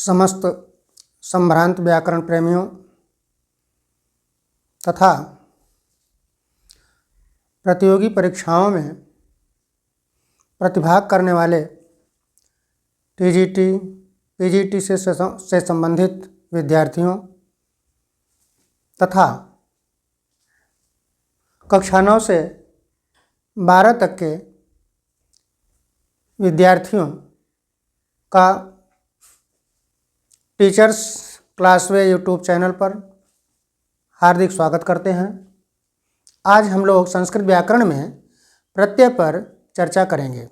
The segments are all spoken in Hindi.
समस्त संभ्रांत व्याकरण प्रेमियों तथा प्रतियोगी परीक्षाओं में प्रतिभाग करने वाले टीजीटी, पीजीटी से संबंधित विद्यार्थियों तथा कक्षा 9 से 12 तक के विद्यार्थियों का टीचर्स क्लासवे यूट्यूब चैनल पर हार्दिक स्वागत करते हैं। आज हम लोग संस्कृत व्याकरण में प्रत्यय पर चर्चा करेंगे।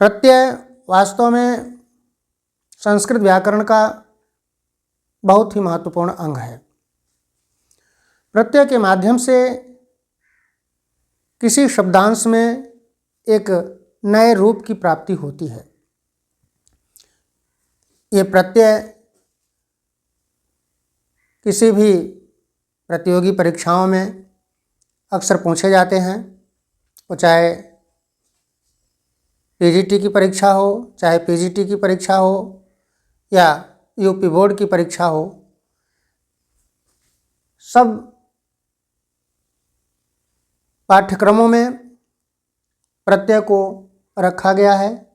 प्रत्यय वास्तव में संस्कृत व्याकरण का बहुत ही महत्वपूर्ण अंग है। प्रत्यय के माध्यम से किसी शब्दांश में एक नए रूप की प्राप्ति होती है। ये प्रत्यय किसी भी प्रतियोगी परीक्षाओं में अक्सर पूछे जाते हैं, वो चाहे टीजीटी की परीक्षा हो, चाहे पीजीटी की परीक्षा हो या यूपी बोर्ड की परीक्षा हो। सब पाठ्यक्रमों में प्रत्यय को रखा गया है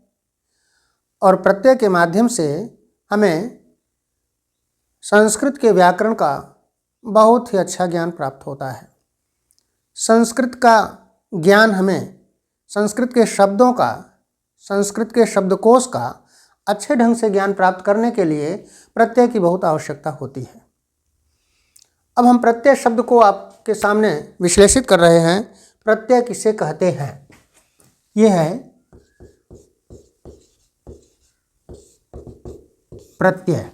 और प्रत्यय के माध्यम से हमें संस्कृत के व्याकरण का बहुत ही अच्छा ज्ञान प्राप्त होता है। संस्कृत का ज्ञान हमें संस्कृत के शब्दों का, संस्कृत के शब्दकोश का अच्छे ढंग से ज्ञान प्राप्त करने के लिए प्रत्यय की बहुत आवश्यकता होती है। अब हम प्रत्यय शब्द को आपके सामने विश्लेषित कर रहे हैं। प्रत्यय किसे कहते हैं? यह है प्रत्यय।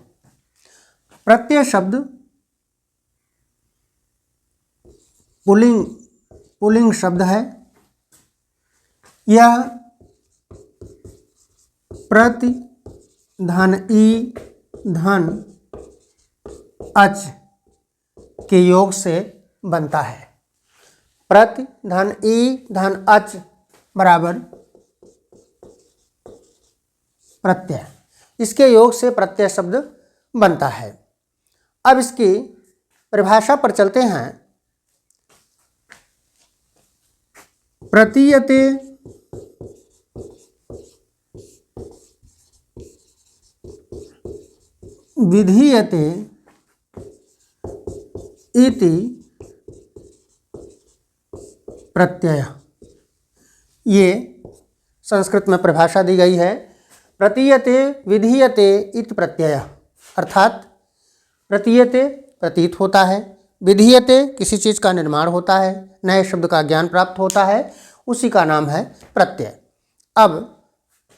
प्रत्यय शब्द पुल्लिंग शब्द है। यह प्रति धन ई धन अच के योग से बनता है। प्रति धन ई धन अच बराबर प्रत्यय। इसके योग से प्रत्यय शब्द बनता है। अब इसकी परिभाषा पर चलते हैं। प्रतीयते विधीयते इति प्रत्यय। ये संस्कृत में परिभाषा दी गई है। प्रतीयते विधीयते इति प्रत्यय, अर्थात प्रतीयते प्रतीत होता है, विधीयते किसी चीज़ का निर्माण होता है, नए शब्द का ज्ञान प्राप्त होता है, उसी का नाम है प्रत्यय। अब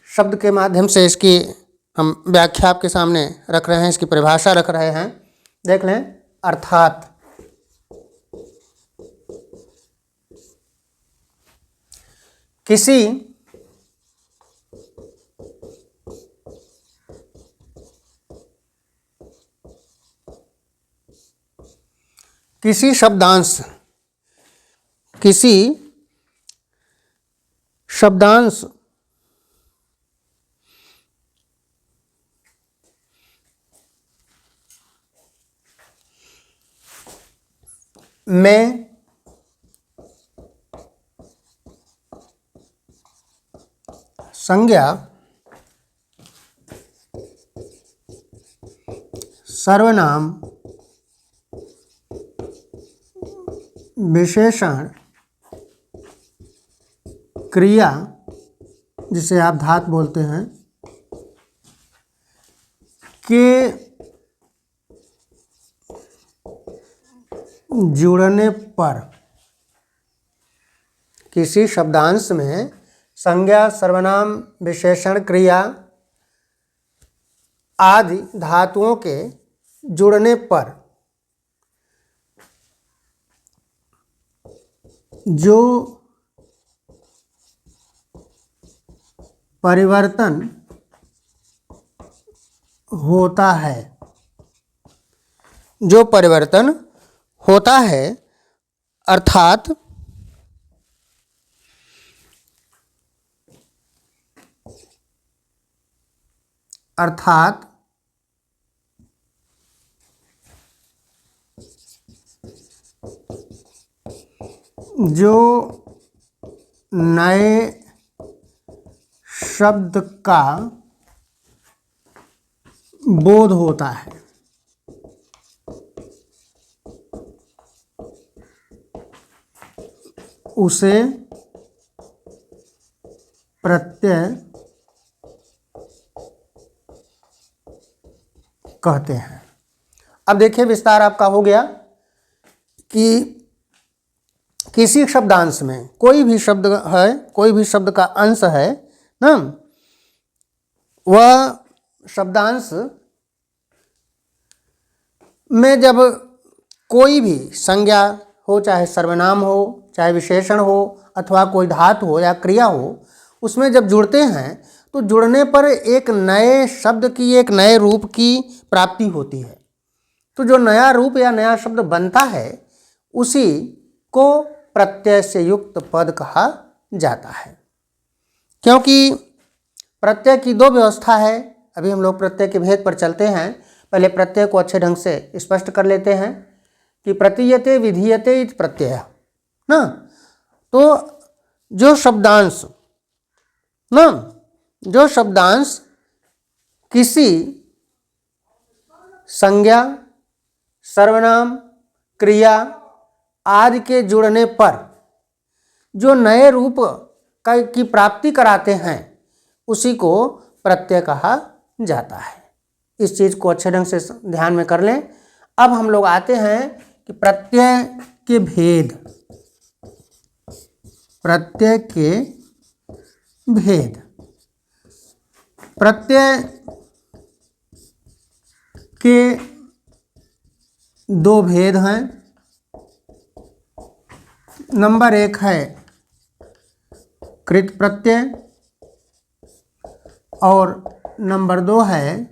शब्द के माध्यम से इसकी हम व्याख्या आपके सामने रख रहे हैं, इसकी परिभाषा रख रहे हैं। देख लें। अर्थात किसी शब्दांश में संज्ञा, सर्वनाम, विशेषण, क्रिया जिसे आप धातु बोलते हैं, के जुड़ने पर, किसी शब्दांश में संज्ञा, सर्वनाम, विशेषण, क्रिया आदि धातुओं के जुड़ने पर जो परिवर्तन होता है, अर्थात जो नए शब्द का बोध होता है उसे प्रत्यय कहते हैं। अब देखिए विस्तार आपका हो गया कि किसी शब्दांश में कोई भी शब्द है, कोई भी शब्द का अंश है ना, वह शब्दांश में जब कोई भी संज्ञा हो, चाहे सर्वनाम हो, चाहे विशेषण हो, अथवा कोई धातु हो या क्रिया हो, उसमें जब जुड़ते हैं तो जुड़ने पर एक नए शब्द की, एक नए रूप की प्राप्ति होती है। तो जो नया रूप या नया शब्द बनता है उसी को प्रत्यय से युक्त पद कहा जाता है। क्योंकि प्रत्यय की दो व्यवस्था है। अभी हम लोग प्रत्यय के भेद पर चलते हैं। पहले प्रत्यय को अच्छे ढंग से स्पष्ट कर लेते हैं कि प्रतीयते विधीयते इति प्रत्यय ना। तो जो शब्दांश ना, जो शब्दांश किसी संज्ञा, सर्वनाम, क्रिया आदि के जुड़ने पर जो नए रूप की प्राप्ति कराते हैं उसी को प्रत्यय कहा जाता है। इस चीज़ को अच्छे ढंग से ध्यान में कर लें। अब हम लोग आते हैं कि प्रत्यय के भेद। प्रत्यय के भेद, प्रत्यय के दो भेद हैं। नंबर एक है कृत प्रत्यय और नंबर दो है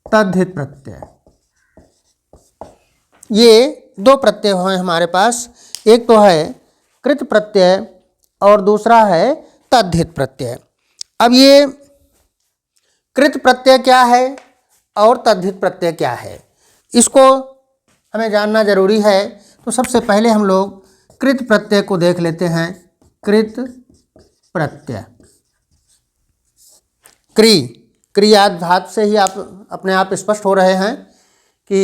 तद्धित प्रत्यय। ये दो प्रत्यय हैं हमारे पास। एक तो है कृत प्रत्यय और दूसरा है तद्धित प्रत्यय। अब ये कृत प्रत्यय क्या है और तद्धित प्रत्यय क्या है, इसको हमें जानना जरूरी है। तो सबसे पहले हम लोग कृत प्रत्यय को देख लेते हैं। कृत प्रत्यय, क्रिया धातु से ही आप अपने आप स्पष्ट हो रहे हैं कि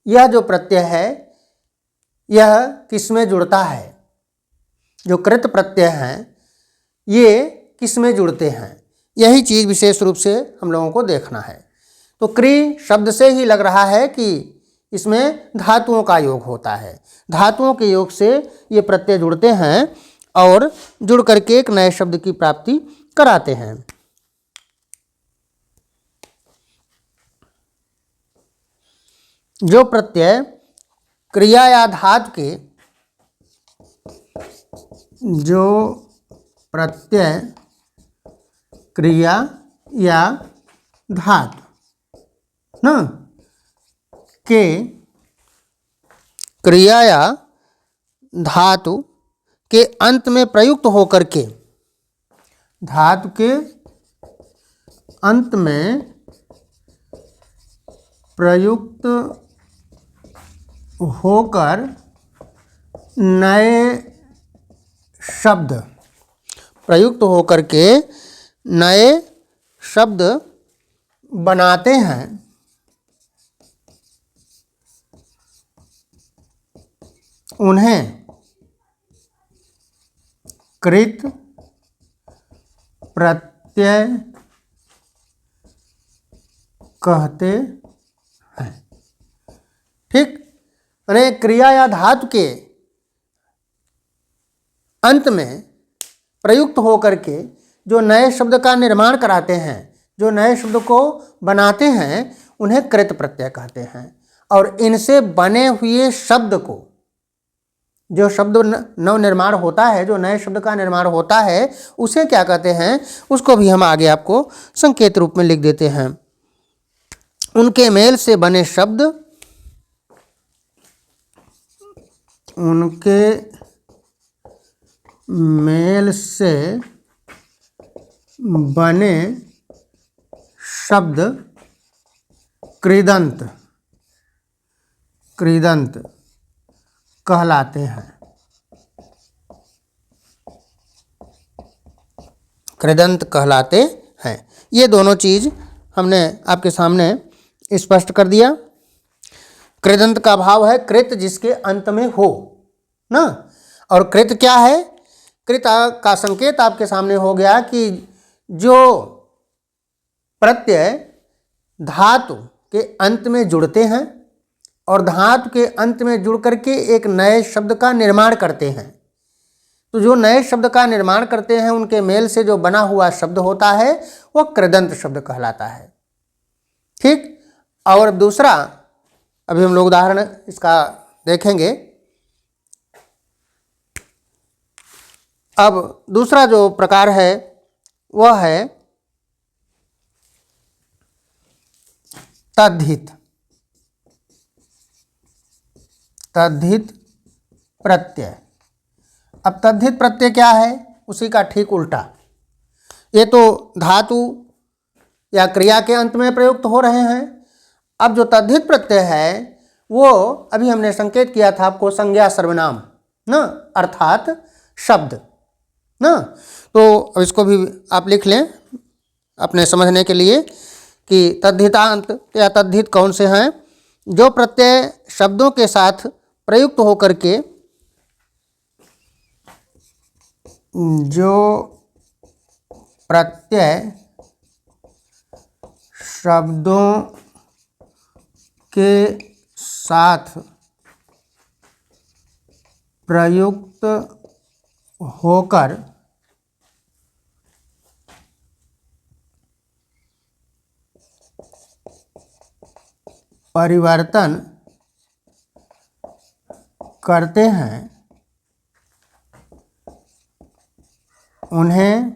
यह जो प्रत्यय है यह किसमें जुड़ता है। जो कृत प्रत्यय हैं ये किसमें जुड़ते हैं, यही चीज़ विशेष रूप से हम लोगों को देखना है। तो क्रि शब्द से ही लग रहा है कि इसमें धातुओं का योग होता है। धातुओं के योग से ये प्रत्यय जुड़ते हैं और जुड़ करके एक नए शब्द की प्राप्ति कराते हैं। जो प्रत्यय क्रिया या धातु के, जो प्रत्यय क्रिया या धातु ना के, क्रिया या धातु के अंत में प्रयुक्त होकर के, धातु के अंत में प्रयुक्त होकर नए शब्द, प्रयुक्त होकर के नए शब्द बनाते हैं, उन्हें कृत प्रत्यय कहते हैं। ठीक, यानी क्रिया या धातु के अंत में प्रयुक्त होकर के जो नए शब्द का निर्माण कराते हैं, जो नए शब्द को बनाते हैं, उन्हें कृत प्रत्यय कहते हैं। और इनसे बने हुए शब्द को, जो शब्द नव निर्माण होता है, जो नए शब्द का निर्माण होता है, उसे क्या कहते हैं, उसको भी हम आगे आपको संकेत रूप में लिख देते हैं। उनके मेल से बने शब्द, उनके मेल से बने शब्द कृदंत कृदंत कहलाते हैं। कृदंत कहलाते हैं। ये दोनों चीज़ हमने आपके सामने स्पष्ट कर दिया। कृदंत का भाव है कृत जिसके अंत में हो ना, और कृत क्या है? कृत का संकेत आपके सामने हो गया कि जो प्रत्यय धातु के अंत में जुड़ते हैं और धातु के अंत में जुड़ करके एक नए शब्द का निर्माण करते हैं। तो जो नए शब्द का निर्माण करते हैं उनके मेल से जो बना हुआ शब्द होता है वह कृदंत शब्द कहलाता है। ठीक। और दूसरा, अभी हम लोग उदाहरण इसका देखेंगे। अब दूसरा जो प्रकार है वह है तद्धित। तद्धित प्रत्यय। अब तद्धित प्रत्यय क्या है? उसी का ठीक उल्टा। ये तो धातु या क्रिया के अंत में प्रयुक्त हो रहे हैं। अब जो तद्धित प्रत्यय है वो अभी हमने संकेत किया था आपको, संज्ञा सर्वनाम ना, अर्थात शब्द ना। तो अब इसको भी आप लिख लें अपने समझने के लिए कि तद्धितांत या तद्धित कौन से हैं? जो प्रत्यय शब्दों के साथ प्रयुक्त होकर के, जो प्रत्यय शब्दों के साथ प्रयुक्त होकर परिवर्तन करते हैं उन्हें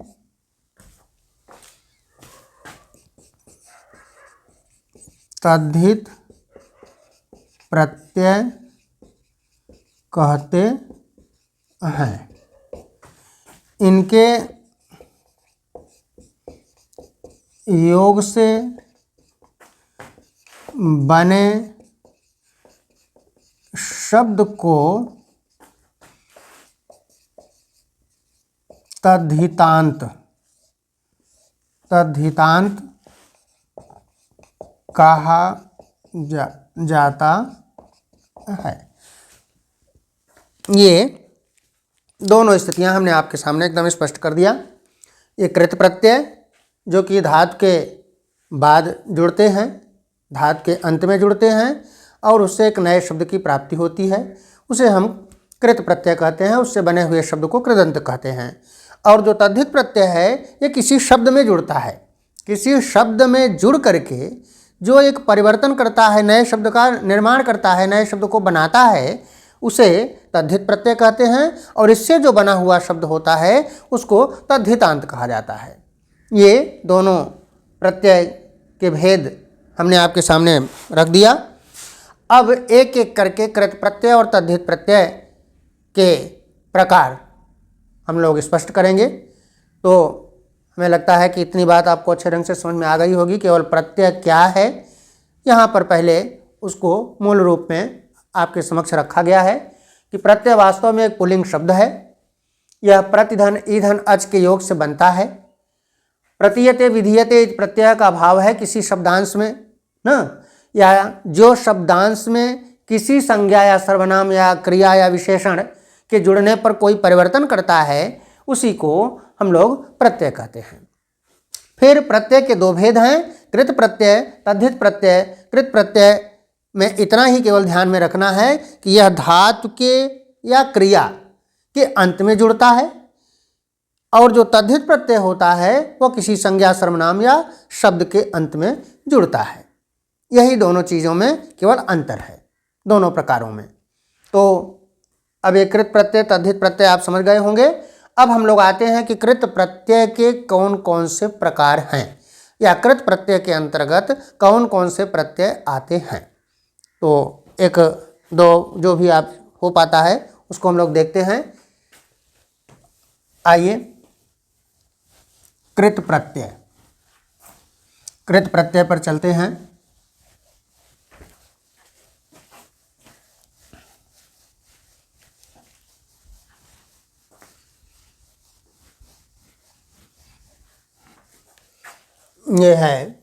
तद्धित प्रत्यय कहते हैं। इनके योग से बने शब्द को तद्धितांत कहा जाता है। ये दोनों स्थितियां हमने आपके सामने एकदम स्पष्ट कर दिया। ये कृत प्रत्यय जो कि धातु के बाद जुड़ते हैं, धातु के अंत में जुड़ते हैं और उससे एक नए शब्द की प्राप्ति होती है, उसे हम कृत प्रत्यय कहते हैं। उससे बने हुए शब्द को कृदंत कहते हैं। और जो तद्धित प्रत्यय है ये किसी शब्द में जुड़ता है। किसी शब्द में जुड़ करके जो एक परिवर्तन करता है, नए शब्द का निर्माण करता है, नए शब्द को बनाता है, उसे तद्धित प्रत्यय कहते हैं। और इससे जो बना हुआ शब्द होता है उसको तद्धितांत कहा जाता है। ये दोनों प्रत्यय के भेद हमने आपके सामने रख दिया। अब एक एक करके कृत प्रत्यय और तद्धित प्रत्यय के प्रकार हम लोग स्पष्ट करेंगे। तो हमें लगता है कि इतनी बात आपको अच्छे ढंग से समझ में आ गई होगी। केवल प्रत्यय क्या है यहाँ पर पहले उसको मूल रूप में आपके समक्ष रखा गया है कि प्रत्यय वास्तव में एक पुल्लिंग शब्द है। यह प्रतिधन ईधन अच के योग से बनता है। प्रतीयते विधीयते प्रत्यय का भाव है किसी शब्दांश में ना, या जो शब्दांश में किसी संज्ञा या सर्वनाम या क्रिया या विशेषण के जुड़ने पर कोई परिवर्तन करता है उसी को हम लोग प्रत्यय कहते हैं। फिर प्रत्यय के दो भेद हैं, कृत प्रत्यय, तद्धित प्रत्यय। कृत प्रत्यय में इतना ही केवल ध्यान में रखना है कि यह धातु के या क्रिया के अंत में जुड़ता है, और जो तद्धित प्रत्यय होता है वह किसी संज्ञा सर्वनाम या शब्द के अंत में जुड़ता है। यही दोनों चीज़ों में केवल अंतर है, दोनों प्रकारों में। तो अब ये कृत प्रत्यय तद्धित प्रत्यय आप समझ गए होंगे। अब हम लोग आते हैं कि कृत प्रत्यय के कौन कौन से प्रकार हैं, या कृत प्रत्यय के अंतर्गत कौन कौन से प्रत्यय आते हैं। तो एक दो जो भी आप हो पाता है उसको हम लोग देखते हैं। आइए, कृत प्रत्यय, कृत प्रत्यय पर चलते हैं। ये है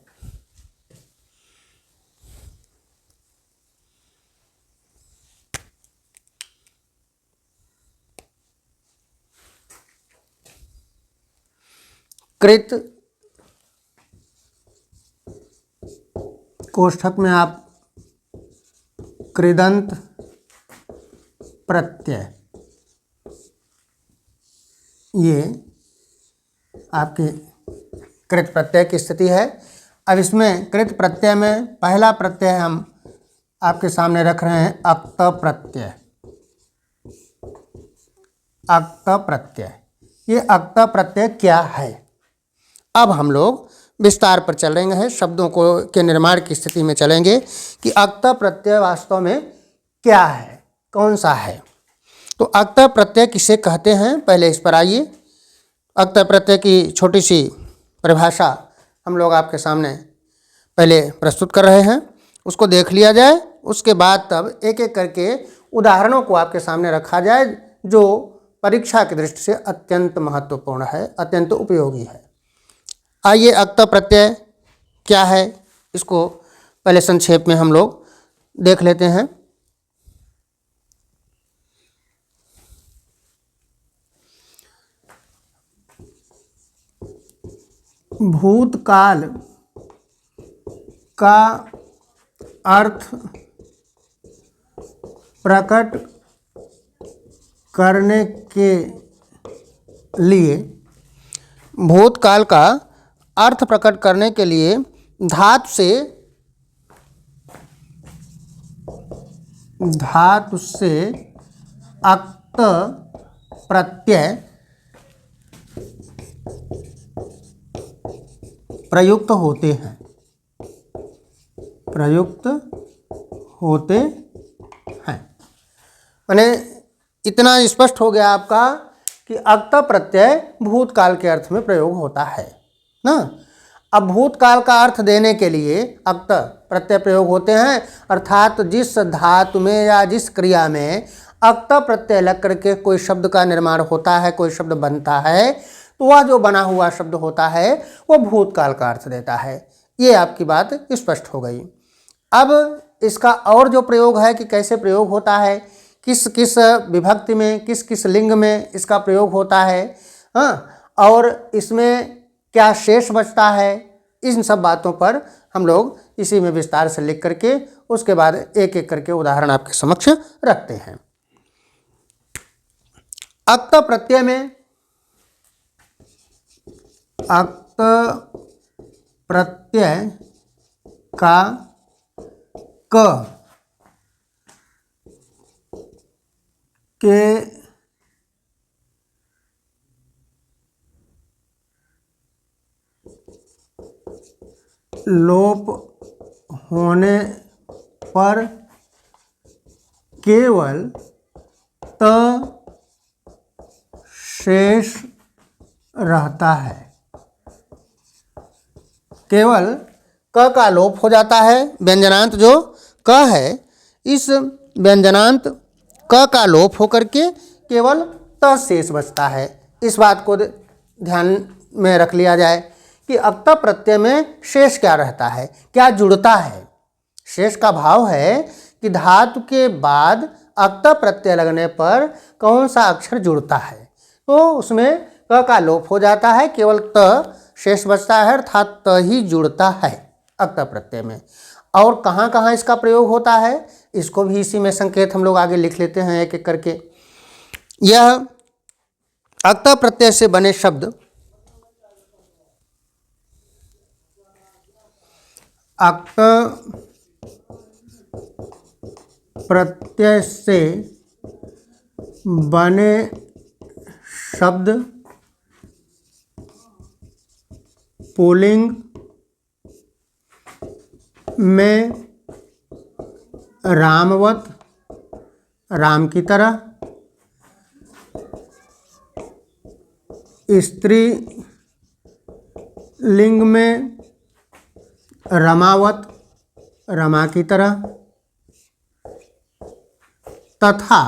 कृत, कोष्ठक में आप कृदंत प्रत्यय, ये आपकी कृत प्रत्यय की स्थिति है। अब इसमें कृत प्रत्यय में पहला प्रत्यय हम आपके सामने रख रहे हैं अक्त प्रत्यय। अक्त प्रत्यय, ये अक्त प्रत्यय क्या है? अब हम लोग विस्तार पर चल रहे हैं, शब्दों को के निर्माण की स्थिति में चलेंगे कि अक्त प्रत्यय वास्तव में क्या है, कौन सा है। तो अक्त प्रत्यय किसे कहते हैं, पहले इस पर आइए। अक्त प्रत्यय की छोटी सी परिभाषा हम लोग आपके सामने पहले प्रस्तुत कर रहे हैं, उसको देख लिया जाए। उसके बाद तब एक एक करके उदाहरणों को आपके सामने रखा जाए जो परीक्षा की दृष्टि से अत्यंत महत्वपूर्ण है, अत्यंत उपयोगी है। आइए, अक्त प्रत्यय क्या है, इसको पहले संक्षेप में हम लोग देख लेते हैं। भूतकाल का अर्थ प्रकट करने के लिए, भूतकाल का अर्थ प्रकट करने के लिए धातु से अक्त प्रत्यय प्रयुक्त होते हैं, प्रयुक्त होते हैं। माने इतना स्पष्ट हो गया आपका कि अक्त प्रत्यय भूतकाल के अर्थ में प्रयोग होता है ना। अब भूतकाल का अर्थ देने के लिए अक्त प्रत्यय प्रयोग होते हैं, अर्थात जिस धातु में या जिस क्रिया में अक्त प्रत्यय लग करके कोई शब्द का निर्माण होता है, कोई शब्द बनता है, तो वह जो बना हुआ शब्द होता है वह भूतकाल का अर्थ देता है। ये आपकी बात स्पष्ट हो गई। अब इसका और जो प्रयोग है कि कैसे प्रयोग होता है, किस किस विभक्ति में, किस किस लिंग में इसका प्रयोग होता है, हाँ, और इसमें क्या शेष बचता है, इन सब बातों पर हम लोग इसी में विस्तार से लिख करके उसके बाद एक एक करके उदाहरण आपके समक्ष रखते हैं। अक्त प्रत्यय में, अक्त प्रत्यय का क के लोप होने पर केवल त शेष रहता है। केवल क का लोप हो जाता है, व्यंजनांत जो क है, इस व्यंजनांत क का लोप होकर के केवल त शेष बचता है। इस बात को ध्यान में रख लिया जाए कि अक्त प्रत्यय में शेष क्या रहता है, क्या जुड़ता है। शेष का भाव है कि धातु के बाद अक्त प्रत्यय लगने पर कौन सा अक्षर जुड़ता है, तो उसमें क का लोप हो जाता है, केवल त शेष बचता है, अर्थात त ही जुड़ता है अक्त प्रत्यय में। और कहाँ कहाँ इसका प्रयोग होता है, इसको भी इसी में संकेत हम लोग आगे लिख लेते हैं एक एक करके। यह अक्त प्रत्यय से बने शब्द अक्त प्रत्यय से बने शब्द पुल्लिंग में रामवत, राम की तरह, स्त्री लिंग में रमावत, रमा की तरह, तथा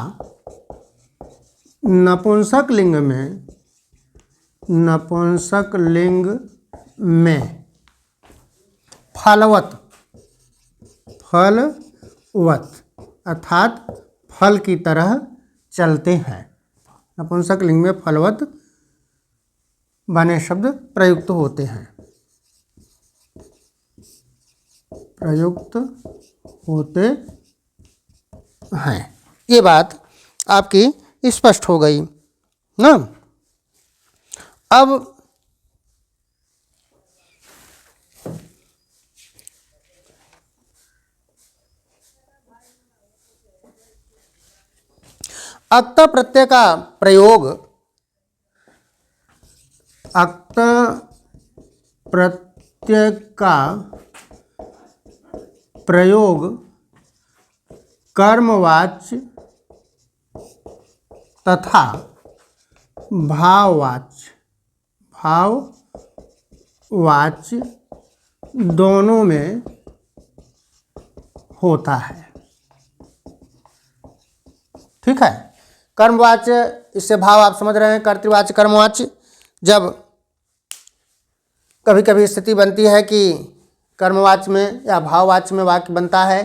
नपुंसक लिंग में, नपुंसक लिंग में फलवत, फलवत अर्थात फल की तरह चलते हैं। नपुंसक लिंग में फलवत बने शब्द प्रयुक्त होते हैं, प्रयुक्त होते हैं। ये बात आपकी स्पष्ट हो गई ना। अब अक्त प्रत्यय का प्रयोग, अक्त प्रत्यय का प्रयोग कर्मवाच्य तथा भाववाच्य, भाववाच्य दोनों में होता है। ठीक है। कर्मवाच्य, इससे भाव आप समझ रहे हैं, कर्तृवाच्य कर्मवाच्य। जब कभी कभी स्थिति बनती है कि कर्मवाच्य में या भाववाच्य में वाक्य बनता है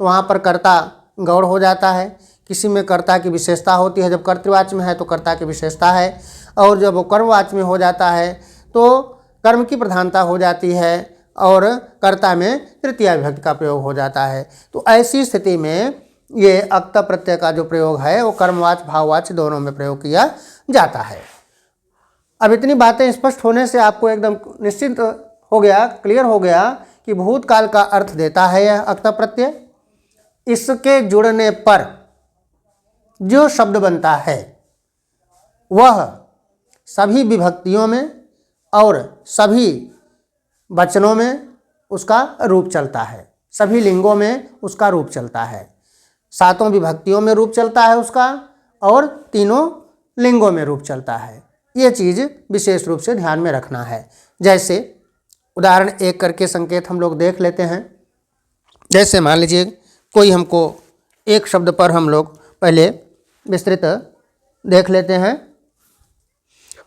तो वहाँ पर कर्ता गौड़ हो जाता है। किसी में कर्ता की विशेषता होती है, जब कर्तृवाच्य में है तो कर्ता की विशेषता है, और जब वो कर्मवाच्य में हो जाता है तो कर्म की प्रधानता हो जाती है और कर्ता में तृतीया विभक्ति का प्रयोग हो जाता है। तो ऐसी स्थिति में ये अक्त प्रत्यय का जो प्रयोग है वो कर्मवाच्य भाववाच्य दोनों में प्रयोग किया जाता है। अब इतनी बातें स्पष्ट होने से आपको एकदम निश्चित हो गया, क्लियर हो गया कि भूतकाल का अर्थ देता है यह अक्त प्रत्यय। इसके जुड़ने पर जो शब्द बनता है वह सभी विभक्तियों में और सभी वचनों में उसका रूप चलता है, सभी लिंगों में उसका रूप चलता है, सातों विभक्तियों में रूप चलता है उसका और तीनों लिंगों में रूप चलता है। ये चीज़ विशेष रूप से ध्यान में रखना है। जैसे उदाहरण एक करके संकेत हम लोग देख लेते हैं। जैसे मान लीजिए कोई हमको एक शब्द पर हम लोग पहले विस्तृत देख लेते हैं,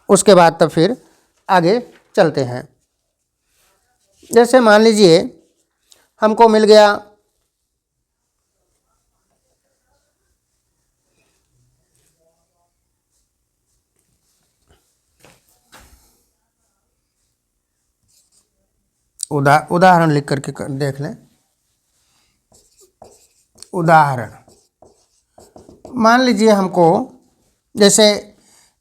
उसके बाद तब फिर आगे चलते हैं। जैसे मान लीजिए हमको मिल गया उदाहरण लिख करके देख लें। उदाहरण मान लीजिए हमको जैसे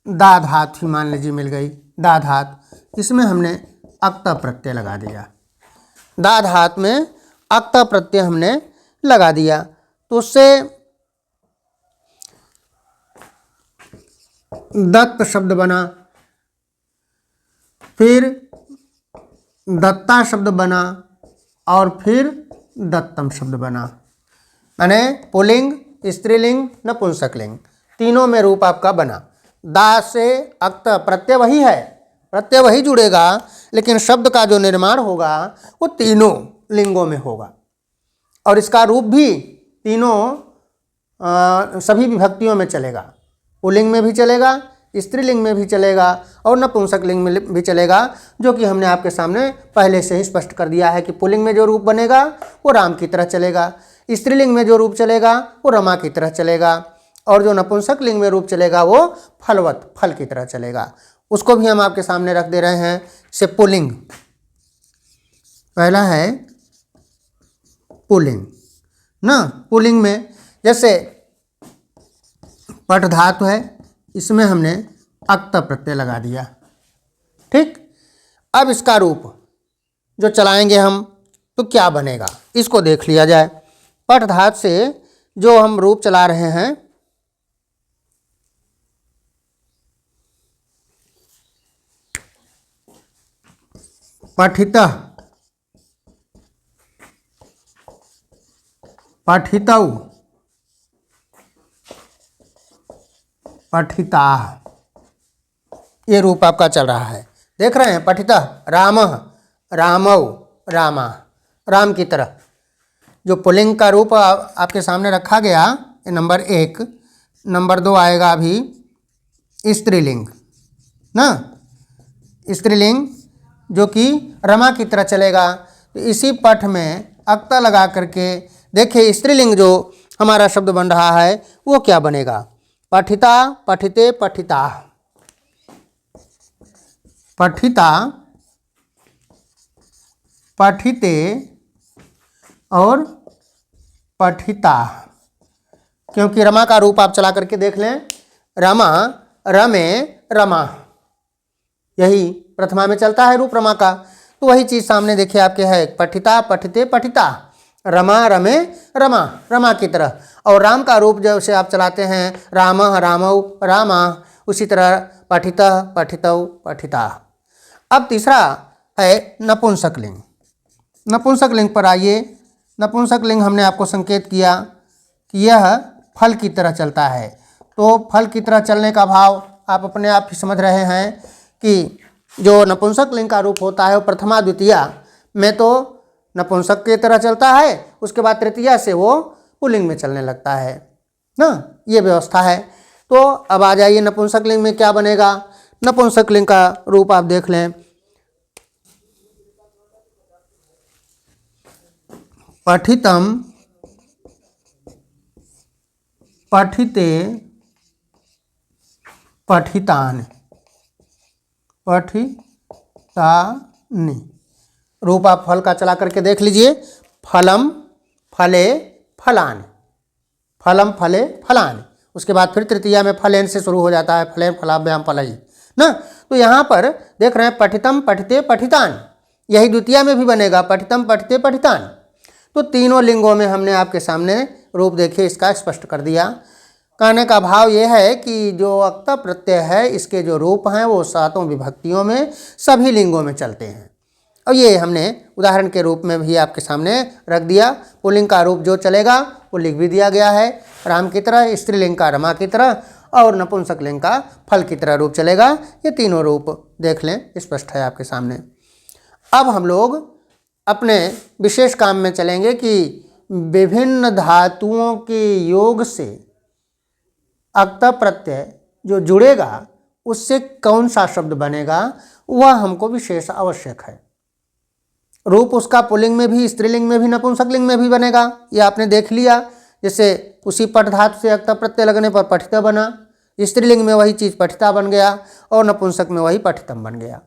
दा धात ही मान लीजिए मिल गई, दा धात, इसमें हमने अक्त प्रत्यय लगा दिया। दा धात में अक्त प्रत्यय हमने लगा दिया तो उससे दत्त शब्द बना, फिर दत्ता शब्द बना और फिर दत्तम शब्द बना। माने पुल्लिंग, स्त्रीलिंग, नपुंसकलिंग तीनों में रूप आपका बना। दा से अक्त प्रत्यय वही है, प्रत्यय वही जुड़ेगा, लेकिन शब्द का जो निर्माण होगा वो तीनों लिंगों में होगा और इसका रूप भी तीनों सभी विभक्तियों में चलेगा। पुल्लिंग में भी चलेगा, स्त्रीलिंग में भी चलेगा और नपुंसकलिंग में भी चलेगा, जो कि हमने आपके सामने पहले से ही स्पष्ट कर दिया है कि पुल्लिंग में जो रूप बनेगा वो राम की तरह चलेगा, स्त्रीलिंग में जो रूप चलेगा वो रमा की तरह चलेगा और जो नपुंसकलिंग में रूप चलेगा वो फलवत, फल की तरह चलेगा। उसको भी हम आपके सामने रख दे रहे हैं। से पुल्लिंग, पहला है पुल्लिंग ना। पुल्लिंग में जैसे पट धातु है, इसमें हमने अक्त प्रत्यय लगा दिया। ठीक, अब इसका रूप जो चलाएंगे हम तो क्या बनेगा इसको देख लिया जाए। पट धातु से जो हम रूप चला रहे हैं, पठितः, पठितौ, पठिताः, ये रूप आपका चल रहा है। देख रहे हैं, पठितः रामः, रामौ, रामा, राम की तरह। जो पुल्लिंग का रूप आपके सामने रखा गया, ये नंबर 1। नंबर 2 आएगा अभी स्त्रीलिंग ना, स्त्रीलिंग जो कि रमा की तरह चलेगा। तो इसी पठ में अक्ता लगा करके देखिए स्त्रीलिंग जो हमारा शब्द बन रहा है वो क्या बनेगा। पठिता, पठिते, पठिता, पठिता, पठिते और पठिता। क्योंकि रमा का रूप आप चला करके देख लें, रमा, रमे, रमा, यही प्रथमा में चलता है रूप रमा का। तो वही चीज़ सामने देखिए आपके है, पठिता, पठिते, पठिता, रमा, रमे, रमा, रमा की तरह। और राम का रूप जैसे आप चलाते हैं, राम, रामौ, रामा, उसी तरह पठिता, पठितौ, पठिता। अब तीसरा है नपुंसकलिंग। नपुंसकलिंग पर आइए। नपुंसकलिंग हमने आपको संकेत किया कि यह फल की तरह चलता है। तो फल की तरह चलने का भाव आप अपने आप ही समझ रहे हैं कि जो नपुंसकलिंग का रूप होता है वो प्रथमा द्वितीया में तो नपुंसक की तरह चलता है, उसके बाद तृतीया से वो पुल्लिंग में चलने लगता है ना, ये व्यवस्था है। तो अब आ जाइए नपुंसकलिंग में क्या बनेगा। नपुंसकलिंग का रूप आप देख लें, पठितम, पठिते, पठितानि, पठितानि। रूप आप फल का चला करके देख लीजिए, फलम, फले, फलानि, फलम, फले, फलानि। उसके बाद फिर तृतीया में फलेन से शुरू हो जाता है, फलेन, फलाभ्याम, फलई ना। तो यहाँ पर देख रहे हैं पठितम, पठिते, पठितानि, यही द्वितीया में भी बनेगा, पठितम, पठिते, पठितानि। तो तीनों लिंगों में हमने आपके सामने रूप देखिए इसका स्पष्ट कर दिया। कहने का भाव यह है कि जो अक्ता प्रत्यय है इसके जो रूप हैं वो सातों विभक्तियों में सभी लिंगों में चलते हैं। और ये हमने उदाहरण के रूप में भी आपके सामने रख दिया। पुल्लिंग का रूप जो चलेगा वो लिख भी दिया गया है, राम की तरह, स्त्रीलिंग का रमा की तरह, और नपुंसकलिंग का फल की तरह रूप चलेगा। ये तीनों रूप देख लें, स्पष्ट है आपके सामने। अब हम लोग अपने विशेष काम में चलेंगे कि विभिन्न धातुओं के योग से अक्ता प्रत्यय जो जुड़ेगा उससे कौन सा शब्द बनेगा, वह हमको विशेष आवश्यक है। रूप उसका पुल्लिंग में भी, स्त्रीलिंग में भी, नपुंसकलिंग में भी बनेगा, ये आपने देख लिया। जैसे उसी पठ धातु से अक्ता प्रत्यय लगने पर पठिता बना, स्त्रीलिंग में वही चीज़ पठिता बन गया और नपुंसक में वही पठितम बन गया।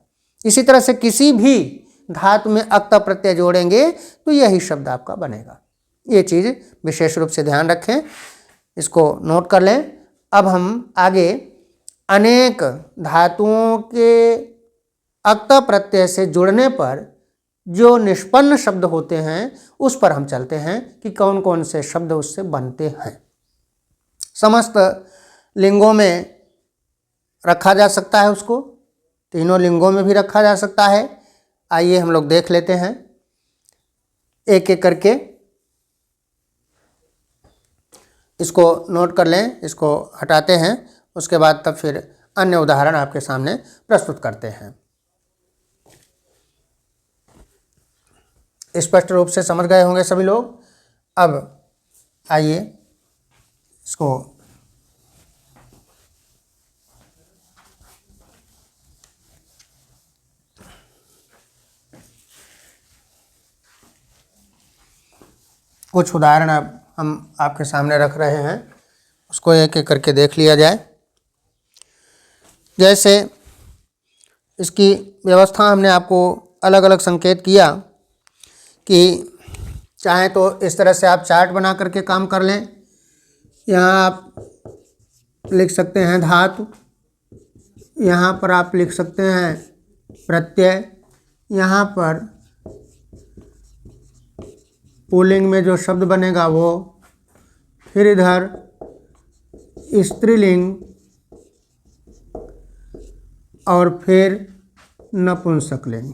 इसी तरह से किसी भी धातु में अक्ता प्रत्यय जोड़ेंगे तो यही शब्द आपका बनेगा। ये चीज़ विशेष रूप से ध्यान रखें, इसको नोट कर लें। अब हम आगे अनेक धातुओं के अक्ता प्रत्यय से जुड़ने पर जो निष्पन्न शब्द होते हैं उस पर हम चलते हैं कि कौन कौन से शब्द उससे बनते हैं। समस्त लिंगों में रखा जा सकता है उसको, तीनों लिंगों में भी रखा जा सकता है। आइए हम लोग देख लेते हैं एक एक करके, इसको नोट कर लें, इसको हटाते हैं, उसके बाद तब फिर अन्य उदाहरण आपके सामने प्रस्तुत करते हैं। स्पष्ट रूप से समझ गए होंगे सभी लोग। अब आइए इसको कुछ उदाहरण अब हम आपके सामने रख रहे हैं, उसको एक एक करके देख लिया जाए। जैसे इसकी व्यवस्था हमने आपको अलग अलग संकेत किया कि चाहें तो इस तरह से आप चार्ट बना करके काम कर लें। यहाँ आप लिख सकते हैं धातु, यहाँ पर आप लिख सकते हैं प्रत्यय, यहाँ पर पुल्लिंग में जो शब्द बनेगा वो, फिर इधर स्त्रीलिंग और फिर नपुंसकलिंग।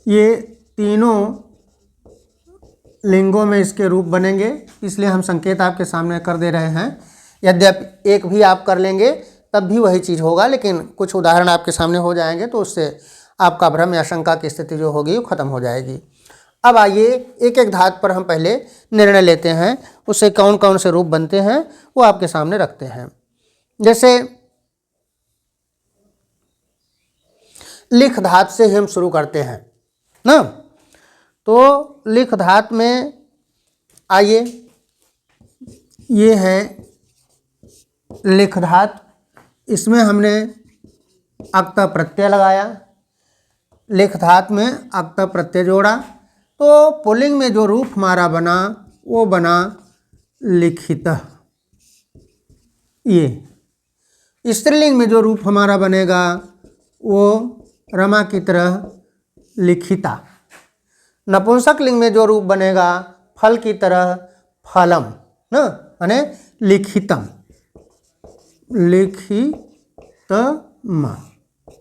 ये तीनों लिंगों में इसके रूप बनेंगे, इसलिए हम संकेत आपके सामने कर दे रहे हैं। यद्यपि एक भी आप कर लेंगे तब भी वही चीज़ होगा, लेकिन कुछ उदाहरण आपके सामने हो जाएंगे तो उससे आपका भ्रम या शंका की स्थिति जो होगी वो खत्म हो जाएगी। अब आइए एक एक धातु पर हम पहले निर्णय लेते हैं, उससे कौन कौन से रूप बनते हैं वो आपके सामने रखते हैं। जैसे लिख धातु से ही हम शुरू करते हैं ना, तो लिख धातु में आइए, ये है लिख धातु, इसमें हमने अक्ता प्रत्यय लगाया, लिख धातु में अक्ता प्रत्यय जोड़ा, तो पुल्लिंग में जो रूप हमारा बना वो बना लिखितः। ये स्त्रीलिंग में जो रूप हमारा बनेगा वो रमा की तरह लिखिता। नपुंसक लिंग में जो रूप बनेगा फल की तरह फलम, ना, माने लिखितम, लिखितम।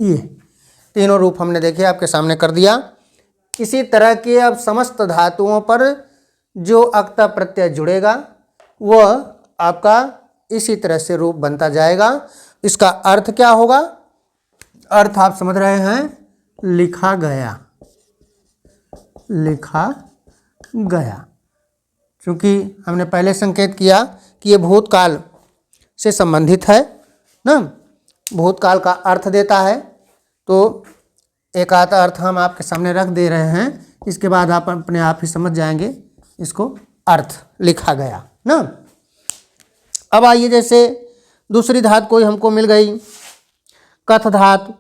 ये तीनों रूप हमने देखे, आपके सामने कर दिया। इसी तरह के अब समस्त धातुओं पर जो अक्ता प्रत्यय जुड़ेगा वह आपका इसी तरह से रूप बनता जाएगा। इसका अर्थ क्या होगा? अर्थ आप समझ रहे हैं, लिखा गया, लिखा गया। क्योंकि हमने पहले संकेत किया कि ये भूतकाल से संबंधित है ना, भूतकाल का अर्थ देता है। तो एक आधा अर्थ हम आपके सामने रख दे रहे हैं, इसके बाद आप अपने आप ही समझ जाएंगे इसको, अर्थ लिखा गया ना। अब आइए, जैसे दूसरी धातु कोई हमको मिल गई, कथ धातु,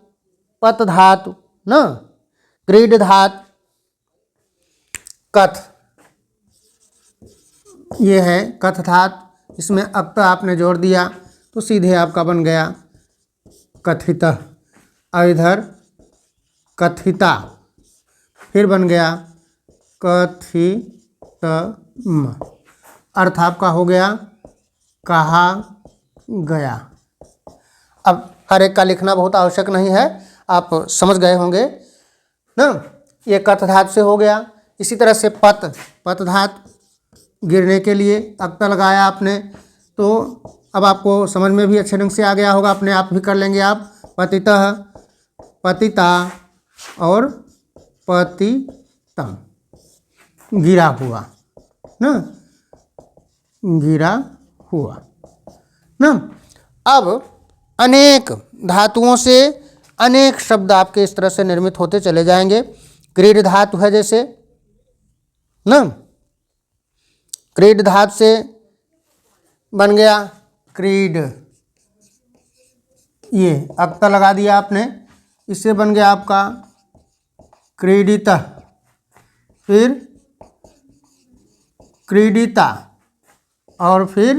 पत धातु ना, क्रीड धातु, कथ, ये है कथ धातु, इसमें अक्ता आपने जोड़ दिया तो सीधे आपका बन गया कथितः। और इधर कथिता, फिर बन गया कथितम। अर्थ आपका हो गया कहा गया। अब हर एक का लिखना बहुत आवश्यक नहीं है, आप समझ गए होंगे ना। ये कथ धातु से हो गया। इसी तरह से पत, पत धातु गिरने के लिए अक्ता लगाया आपने, तो अब आपको समझ में भी अच्छे ढंग से आ गया होगा, अपने आप भी कर लेंगे आप। पतितः, पतिता और पतितम, गिरा हुआ ना, गिरा हुआ ना। अब अनेक धातुओं से अनेक शब्द आपके इस तरह से निर्मित होते चले जाएंगे। क्रीड धातु है जैसे ना, क्रीड धातु से बन गया क्रीड, ये अक्ता लगा दिया आपने, इससे बन गया आपका क्रीडितः, फिर क्रीडिता और फिर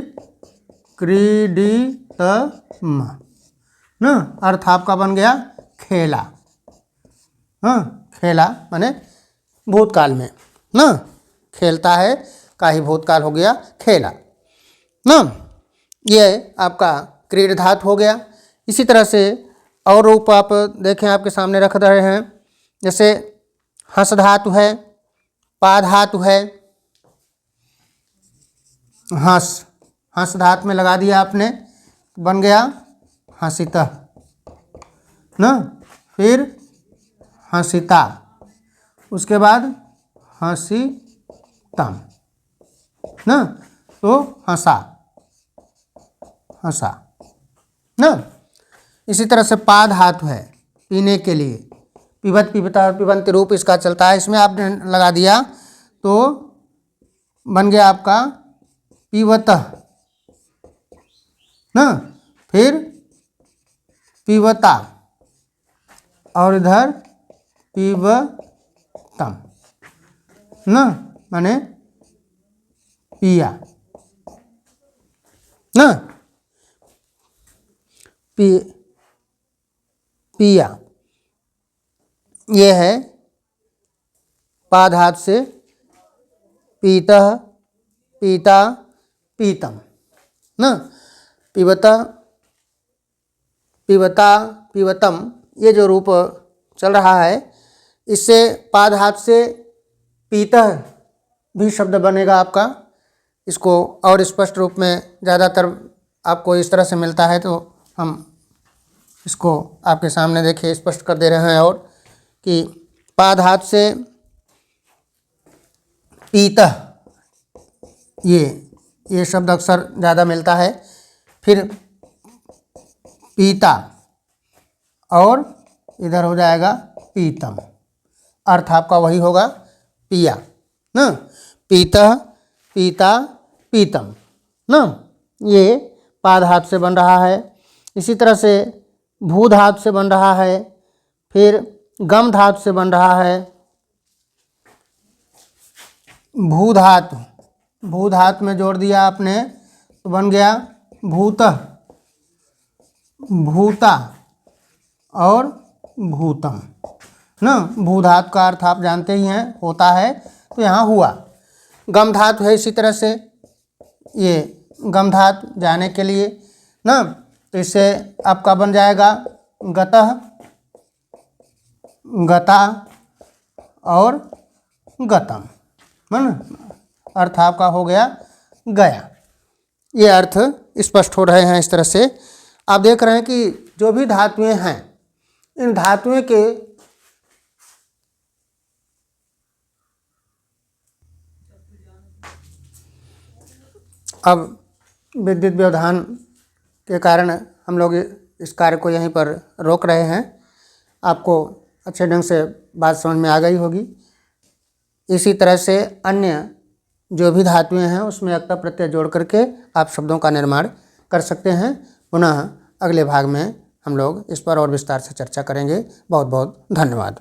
क्रीडितम ना। अर्थ आपका बन गया खेला, हाँ, खेला माने भूतकाल में ना, खेलता है का ही भूतकाल हो गया खेला ना। ये आपका क्रीड धातु हो गया। इसी तरह से और रूप आप देखें, आपके सामने रख रहे हैं, जैसे हंस धातु है, पा धातु है, हंस, हंस धातु में लगा दिया आपने, बन गया हंसिता ना, फिर हंसिता, उसके बाद हंसितम ना, तो हंसा, हंसा ना। इसी तरह से पा धातु है, पीने के लिए, पिबत, पिबता और पिबंत रूप इसका चलता है, इसमें आपने लगा दिया तो बन गया आपका पीवतः ना, फिर पीवता और इधर पीवतम ना, माने पिया ना, पिया। ये है पा धातु से पीतः, पीता, पीतम ना, पिबता, पिबता, पिबतम, ये जो रूप चल रहा है, इससे पा धातु से पीतः भी शब्द बनेगा आपका। इसको और स्पष्ट रूप में ज़्यादातर आपको इस तरह से मिलता है, तो हम इसको आपके सामने देखिए स्पष्ट कर दे रहे हैं। और कि पा धातु से पीतः, ये शब्द अक्सर ज़्यादा मिलता है। फिर पीता और इधर हो जाएगा पीतम, अर्थ आपका वही होगा पिया ना, पीतः, पीता, पीतम ना, ये पा धातु से बन रहा है। इसी तरह से भू धातु से बन रहा है, फिर गम धातु से बन रहा है। भू धातु, भू धातु में जोड़ दिया आपने तो बन गया भूतः, भूता और भूतम ना। भू धातु का अर्थ आप जानते ही हैं, होता है, तो यहाँ हुआ। गम धातु है इसी तरह से, ये गम धातु जाने के लिए ना, तो इससे आपका बन जाएगा गतः, गता और गतम, है ना। अर्थ आपका हो गया गया। ये अर्थ स्पष्ट हो रहे हैं। इस तरह से आप देख रहे हैं कि जो भी धातुएं हैं, इन धातुएं के अब विद्युत व्यवधान के कारण हम लोग इस कार्य को यहीं पर रोक रहे हैं। आपको अच्छे ढंग से बात समझ में आ गई होगी। इसी तरह से अन्य जो भी धातुएं हैं उसमें अक्ता प्रत्यय जोड़ करके आप शब्दों का निर्माण कर सकते हैं। पुनः अगले भाग में हम लोग इस पर और विस्तार से चर्चा करेंगे। बहुत बहुत धन्यवाद।